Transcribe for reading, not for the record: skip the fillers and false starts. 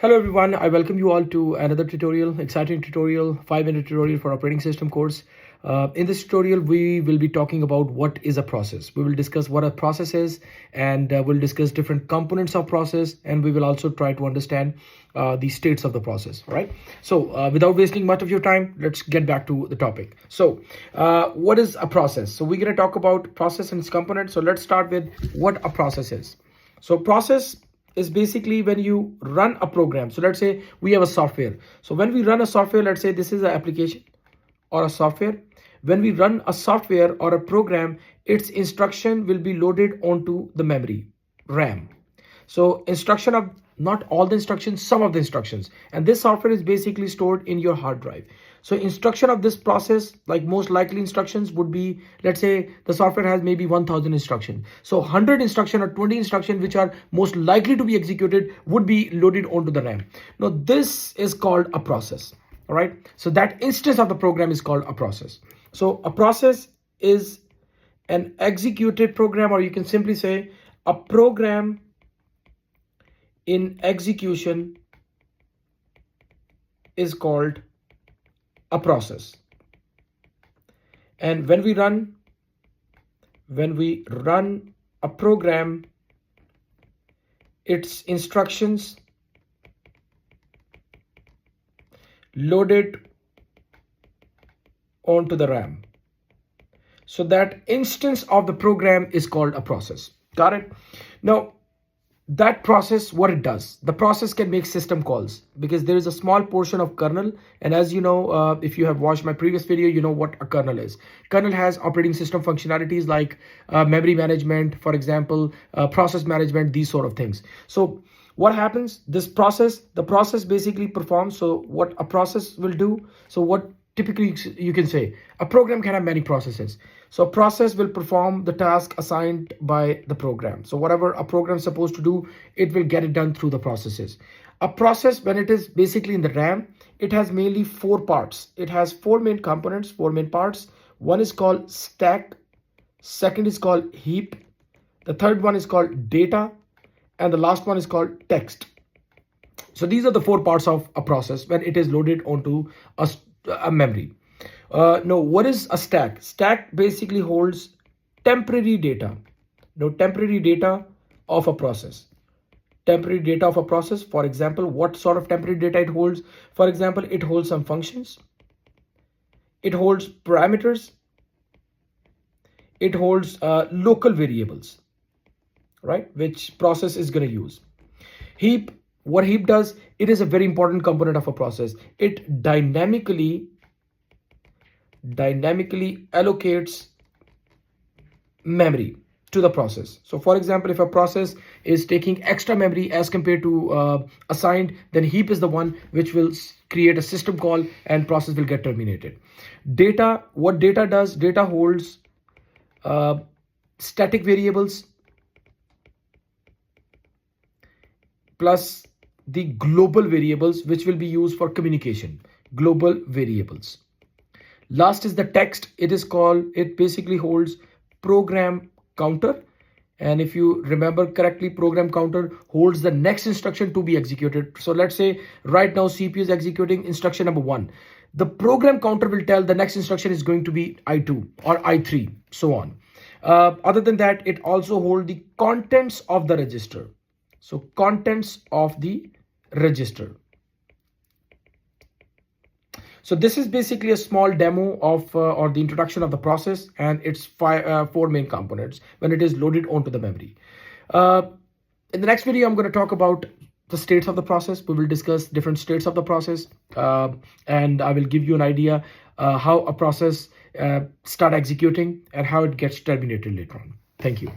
Hello everyone, I welcome you all to another tutorial, exciting tutorial, 5-minute tutorial for operating system course. In this tutorial, we will be talking about what is a process. We will discuss what a process is, and we'll discuss different components of process, and we will also try to understand the states of the process, right? So without wasting much of your time, let's get back to the topic. So what is a process? So we're going to talk about process and its components. So let's start with what a process is. So process is basically when you run a program. So let's say we have a software. So when we run a software, let's say this is an application or a software. When we run a software or a program, its instruction will be loaded onto the memory, RAM. So instruction of not all the instructions, some of the instructions. And this software is basically stored in your hard drive. So instruction of this process, like most likely instructions would be, let's say the software has maybe 1000 instructions. So 100 instruction or 20 instruction, which are most likely to be executed, would be loaded onto the RAM. Now this is called a process, all right? So that instance of the program is called a process. So a process is an executed program, or you can simply say a program in execution is called a process. And when we run a program, its instructions loaded onto the RAM. So that instance of the program is called a process. Got it? Now, that process, what it does, the process can make system calls because there is a small portion of kernel. And as you know, if you have watched my previous video, you know what a kernel is. Kernel has operating system functionalities like memory management, for example, process management, these sort of things. So what happens, the process basically performs. So what a process will do, so what typically you can say, a program can have many processes. So a process will perform the task assigned by the program. So whatever a program is supposed to do, it will get it done through the processes. A process, when it is basically in the RAM, it has mainly 4 parts. It has 4 main components, 4 main parts. One is called stack, second is called heap, the third one is called data, and the last one is called text. So these are the 4 parts of a process when it is loaded onto a memory. Now, what is a stack? Stack basically holds temporary data. Now, temporary data of a process. Temporary data of a process. For example, what sort of temporary data it holds? For example, it holds some functions. It holds parameters. It holds local variables, right? Which process is going to use. Heap. What heap does, it is a very important component of a process. It dynamically allocates memory to the process. So for example, if a process is taking extra memory as compared to assigned, then heap is the one which will create a system call and process will get terminated. Data, what data does, data holds static variables plus the global variables which will be used for communication, global variables. Last is the text. It basically holds program counter. And if you remember correctly, program counter holds the next instruction to be executed. So let's say right now CPU is executing instruction number 1. The program counter will tell the next instruction is going to be I2 or I3, so on. Other than that, it also holds the contents of the register. So contents of the register. So this is basically a small demo of or the introduction of the process and its 4 main components when it is loaded onto the memory. In the next video, I'm going to talk about the states of the process. We will discuss different states of the process, and I will give you an idea how a process start executing and how it gets terminated later on. Thank you.